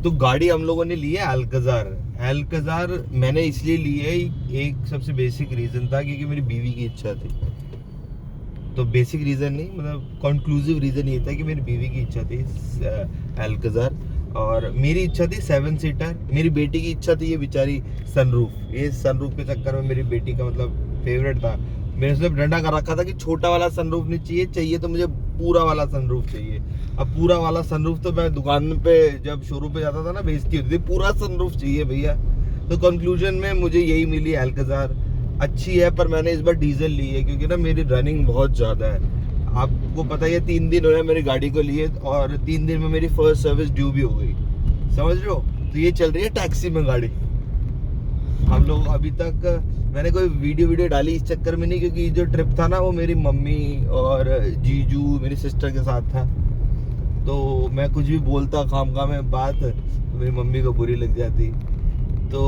तो गाड़ी हम लोगों ने ली है अल्काज़ार मैंने इसलिए ली है, एक सबसे बेसिक रीजन था क्योंकि मेरी बीवी की इच्छा थी। तो बेसिक रीजन नहीं, मतलब कंक्लूसिव रीजन ये था कि मेरी बीवी की इच्छा थी अल्काज़ार, और मेरी इच्छा थी 7 सीटर, मेरी बेटी की इच्छा थी ये बेचारी सनरूफ। ये सनरूफ के चक्कर में मेरी बेटी का मतलब फेवरेट था। मैंने उसने डंडा कर रखा था कि छोटा वाला सनरूफ नहीं चाहिए, चाहिए तो मुझे पूरा वाला सनरूफ चाहिए। अब पूरा वाला सनरूफ तो मैं दुकान पे जब शोरूम पे जाता था ना, बेइज्जती होती थी, पूरा सनरूफ चाहिए भैया। तो कंक्लूजन में मुझे यही मिली, अल्काज़ार अच्छी है, पर मैंने इस बार डीजल ली है क्योंकि ना मेरी रनिंग बहुत ज़्यादा है। आपको पता है 3 दिन हो गए मेरी गाड़ी को लिए, और 3 दिन में मेरी फर्स्ट सर्विस ड्यू भी हो गई, समझ रहे हो। तो ये चल रही है टैक्सी में गाड़ी। हम लोग अभी तक मैंने कोई वीडियो डाली इस चक्कर में नहीं, क्योंकि जो ट्रिप था ना वो मेरी मम्मी और जीजू मेरी सिस्टर के साथ था। तो मैं कुछ भी बोलता खामखा में बात, तो मेरी मम्मी को बुरी लग जाती। तो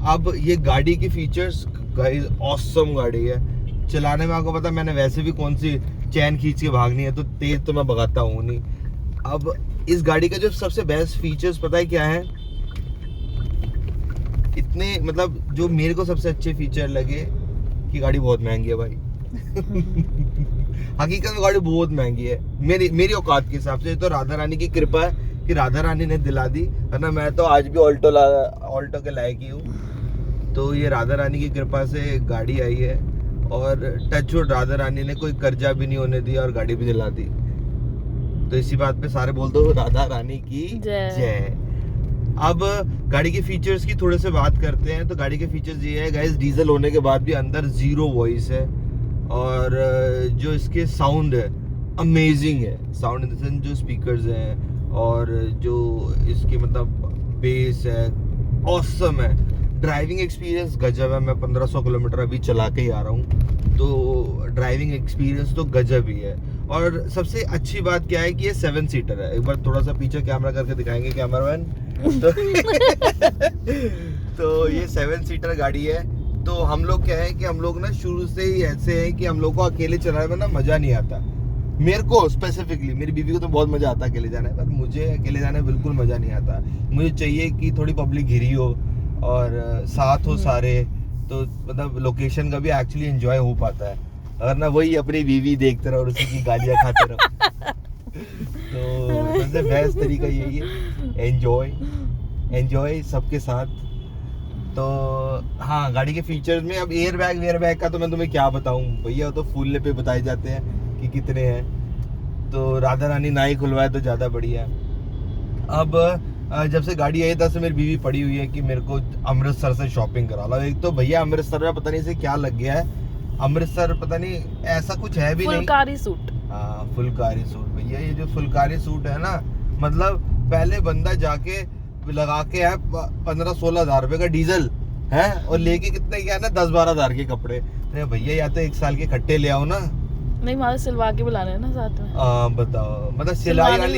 अब ये गाड़ी की फीचर्स गाइस ऑसम गाड़ी है। चलाने में आपको पता मैंने वैसे भी कौन सी चैन खींच के भागनी है, तो तेज तो मैं भगाता हूँ नहीं। अब इस गाड़ी का जो सबसे बेस्ट फीचर्स पता है क्या है, इतने मतलब जो मेरे को सबसे अच्छे फीचर लगे कि गाड़ी बहुत महंगी है भाई। हकीकत में गाड़ी बहुत महंगी है मेरी औकात के हिसाब से। तो राधा रानी की कृपा है कि राधा रानी ने दिला दी, है ना। मैं तो आज भी ऑल्टो के लायक ही हूँ। तो ये राधा रानी की कृपा से गाड़ी आई है, और टचवुड राधा रानी ने कोई कर्जा भी नहीं होने दिया और गाड़ी भी दिला दी। तो इसी बात पे सारे बोल दो राधा रानी की जय। अब गाड़ी के फीचर्स की थोड़े से बात करते हैं। तो गाड़ी के फीचर्स ये है गाइस, डीजल होने के बाद भी अंदर 0 वॉइस है, और जो इसके साउंड है अमेजिंग है। साउंड इन द सेंस जो स्पीकर्स हैं और जो इसके मतलब बेस है ऑसम है। ड्राइविंग एक्सपीरियंस गजब है। मैं 1500 किलोमीटर अभी चला के ही आ रहा हूँ, तो ड्राइविंग एक्सपीरियंस तो गजब ही है। और सबसे अच्छी बात क्या है कि ये 7 सीटर है। एक बार थोड़ा सा पीछे कैमरा करके दिखाएंगे कैमरामैन। तो ये 7 सीटर गाड़ी है। तो हम लोग क्या है कि हम लोग ना शुरू से ही ऐसे हैं कि हम लोग को अकेले चलाने में ना मजा नहीं आता। मेरे को स्पेसिफिकली, मेरी बीवी को तो बहुत मजा आता है अकेले जाने में, पर मुझे अकेले जाने में बिल्कुल मजा नहीं आता। मुझे चाहिए कि थोड़ी पब्लिक घिरी हो और साथ हो सारे, तो मतलब लोकेशन का भी एक्चुअली एंजॉय हो पाता है। अगर ना वही अपनी बीवी देखते रहो और उसी की गालियां खाते रहो। तो सबसे बेस्ट तरीका यही है, एंजॉय सबके साथ। तो हाँ, गाड़ी के फीचर्स में अब एयर बैग का तो मैं तुम्हें क्या बताऊं भैया, तो फूलने पे बताए जाते हैं कि कितने हैं। तो राधा रानी ना ही खुलवाए तो ज़्यादा बढ़िया है। अब जब से गाड़ी आई तब से मेरी बीवी पड़ी हुई है कि मेरे को अमृतसर से शॉपिंग करा लो। एक तो भैया अमृतसर में पता नहीं से क्या लग गया है, अमृतसर पता नहीं ऐसा कुछ है भी नहीं। फुलकारी सूट, हाँ फुलकारी सूट भैया। ये जो फुलकारी सूट है ना, मतलब पहले बंदा जाके लगा के है 15-16 हज़ार रुपए का डीजल है, और लेके कितने क्या ना 10-12 हज़ार के कपड़े। अरे भैया या तो 1 साल के खट्टे ले आओ ना। नहीं मारे सिलवा के बुलाने हैं ना साथ में। बताओ, मतलब सिलाई वाली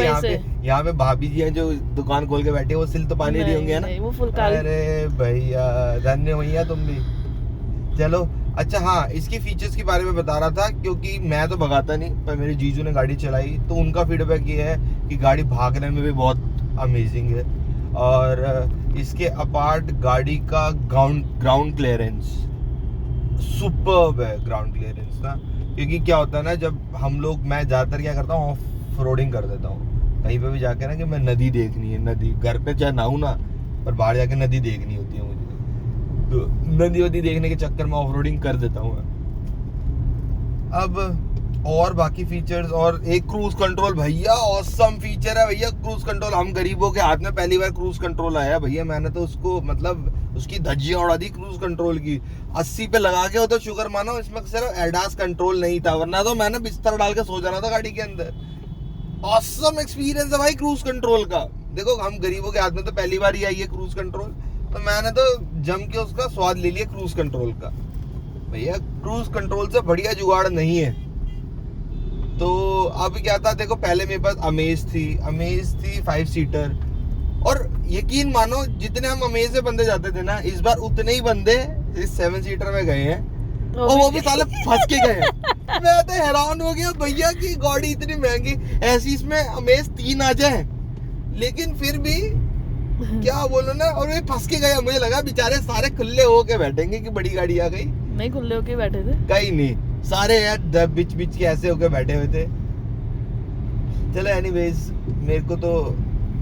यहाँ पे भाभी जी हैं जो दुकान खोल के बैठे, वो सिल तो पानी रही होंगे ना। वो फुलकारी। अरे भैया धन्य भैया तुम भी। चलो अच्छा, हाँ इसकी फीचर्स के बारे में बता रहा था, क्योंकि मैं तो भगाता नहीं, पर मेरे जीजू ने गाड़ी चलाई तो उनका फीडबैक ये है कि गाड़ी भागने में भी बहुत अमेजिंग है। और इसके अपार्ट गाड़ी का ग्राउंड क्लियरेंस सुपर्ब है। ग्राउंड क्लियरेंस ना, क्योंकि क्या होता है ना, जब हम लोग, मैं ज़्यादातर क्या करता हूँ ऑफ रोडिंग कर देता हूँ कहीं पे भी जाके ना, कि मैं नदी देखनी है, नदी घर पे चाहे नहाऊं ना, पर बाहर जाके नदी देखनी होती है मुझे। तो नदी देखने के चक्कर में ऑफ रोडिंग कर देता हूँ मैं। अब और बाकी फीचर्स, और एक क्रूज कंट्रोल भैया ऑसम फीचर है भैया। क्रूज कंट्रोल, हम गरीबों के हाथ में पहली बार क्रूज कंट्रोल आया भैया। मैंने तो उसको मतलब उसकी धज्जियां उड़ा दी क्रूज कंट्रोल की। 80 पे लगा के हो तो शुक्र मानो इसमें सिर्फ एडास कंट्रोल नहीं था, वरना तो मैंने बिस्तर डाल के सो जाना था गाड़ी के अंदर। ऑसम एक्सपीरियंस है भाई क्रूज कंट्रोल का। देखो हम गरीबों के हाथ में तो पहली बार ही आई है क्रूज कंट्रोल, तो मैंने तो जम के उसका स्वाद ले लिया क्रूज कंट्रोल का। भैया क्रूज कंट्रोल से बढ़िया जुगाड़ नहीं है। तो अब क्या था, देखो पहले मेरे पास अमेज थी 5 सीटर, और यकीन मानो जितने हम अमेज से बंदे जाते थे ना, इस बार उतने ही बंदे इस 7 सीटर में गए हैं, और वो भी साले फंस के गए हैं। मैं तो हैरान हो गया भैया कि गाड़ी इतनी महंगी, ऐसी इसमें अमेज 3 आ जाए, लेकिन फिर भी क्या बोलो ना, और वे फंस के गया। मुझे लगा बेचारे सारे खुले होके बैठेंगे कि बड़ी गाड़ी आ गई, नहीं खुले होके बैठे थे। कहीं नहीं, सारे यार बीच बीच के ऐसे होके बैठे हुए थे। चलो एनीवेज, मेरे को तो,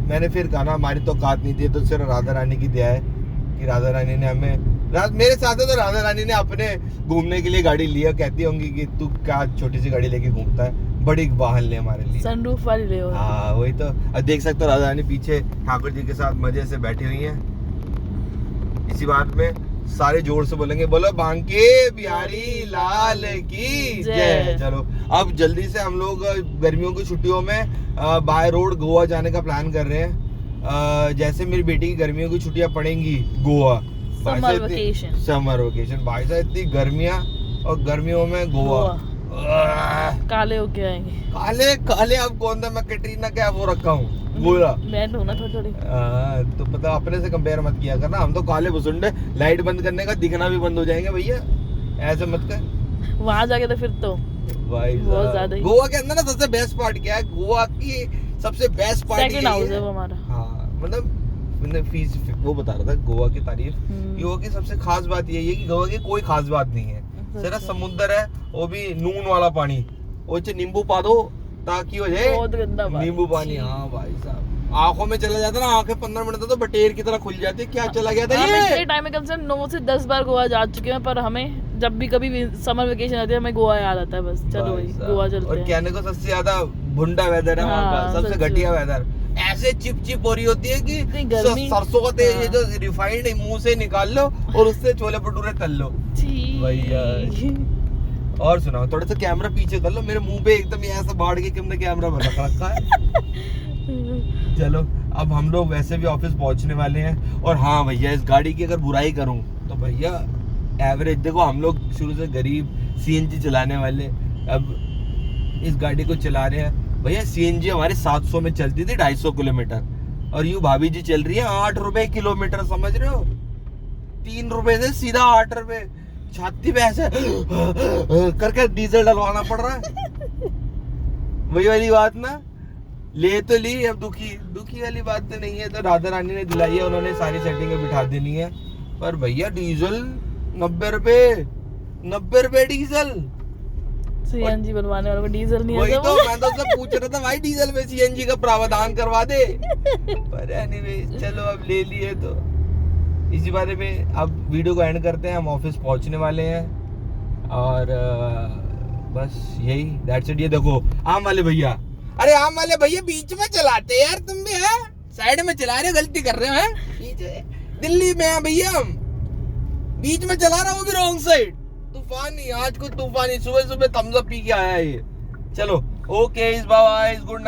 मैंने फिर कहा ना हमारी तो औकात नहीं थी, तो सिर्फ राधा रानी की दया है कि राधा रानी ने हमें, मेरे साथ है तो राधा रानी ने अपने घूमने के लिए गाड़ी लिया। कहती होंगी कि तू क्या छोटी सी गाड़ी लेके घूमता है, बड़ी वाहन ले हमारे लिए, सनरूफ वाली ले। हाँ वही तो। अब देख सकते हो राधा रानी पीछे ठाकुर जी के साथ मजे से बैठी हुई हैं। इसी बात में सारे जोर से बोलेंगे, बोलो बांके बिहारी लाल की जय। चलो अब जल्दी से हम लोग गर्मियों की छुट्टियों में बाय रोड गोवा जाने का प्लान कर रहे हैं। जैसे मेरी बेटी की गर्मियों की छुट्टियां पड़ेंगी, Goa summer vacation, summer vacation. भाई साहब इतनी गर्मियां, और गर्मियों में गोवा काले होके आएंगे। काले काले अब कौन था, मैं कैटरीना क्या वो रखा हूँ बोला, मैं तो ना थोड़ी। तो मतलब अपने से कंपेयर मत किया करना, हम तो काले भुसुंडे, लाइट बंद करने का दिखना भी बंद हो जाएंगे भैया, ऐसे मत कर। वहां जाके तो फिर तो भाई बहुत ज्यादा ही। गोवा के अंदर ना सबसे बेस्ट पार्ट क्या है, गोवा की सबसे बेस्ट पार्ट सेकंड हाउस है वो हमारा। हाँ मतलब मैंने फीस वो बता रहा था गोवा की तारीफ। गोवा की सबसे खास बात यही है कि गोवा की कोई खास बात नहीं है, सिर्फ समुद्र है, वो भी नून वाला पानी, वो नींबू पा दो ताकि हो जाए बहुत गंदा नींबू पानी। हाँ भाई साहब, आंखों में चला जाता ना, आंखें 15 मिनट तो बटेर की तरह खुल जाती। क्या चला गया था ये? इतने टाइम में कम से कम 9 से 10 बार गोवा जा चुके हैं, पर हमें जब भी कभी समर वेकेशन आती है हमें गोवा याद आता है बस। चलो भाई गोवा चलते और हैं। कहने को सबसे ज्यादा भुंडा वेदर है वहाँ का, सबसे घटिया वेदर। ऐसे चिप चिप हो रही होती है कि सरसों का तेल ये जो रिफाइंड मुंह से निकाल लो और उससे छोले भटूरे तल लो भैया। और सुनाओ, थोड़ा सा कैमरा पीछे कर लो, मेरे मुंह पे एकदम ऐसा बाढ़ के तुमने कैमरा बना रखा है। चलो अब हम लोग वैसे भी ऑफिस पहुंचने वाले हैं। और हाँ भैया, इस गाड़ी की अगर बुराई करूं तो भैया एवरेज देखो, हम लोग शुरू से गरीब सीएनजी चलाने वाले, अब इस गाड़ी को चला रहे हैं भैया। सीएनजी हमारे 700 में चलती थी 250 किलोमीटर, और यू भाभी जी चल रही है 8 रुपए किलोमीटर, समझ रहे हो? 3 रुपए से सीधा 8 रुपए, छाती पे ऐसे करके डीजल डलवाना पड़ रहा है। वही वाली बात ना, ले तो ली, अब दुखी वाली बात तो नहीं है। तो राधा रानी ने दिलाई है, उन्होंने सारी सेटिंग बिठा देनी है। पर भैया डीजल 90 रुपए डीजल। सीएनजी बनवाने वालों को डीजल नहीं है। वही तो मैं तो उससे पूछ रहा था भाई, डीजल में सीएनजी का प्रावधान करवा दे। पर एनीवे चलो अब ले लिए तो इसी बारे में अब वीडियो को एंड करते हैं। हम ऑफिस पहुंचने वाले हैं और बस यही दैट्स इट। ये देखो आम वाले भैया, अरे आम वाले भैया बीच में चलाते यार, तुम भी है साइड में चला रहे हो, गलती कर रहे हो हैं। दिल्ली में है भैया, हम बीच में चला रहा हूँ, वो भी रॉन्ग साइड। तूफानी आज कुछ तूफानी, सुबह सुबह थम्स अप पी के आया ये। चलो ओके, बाय, गुड नाइट।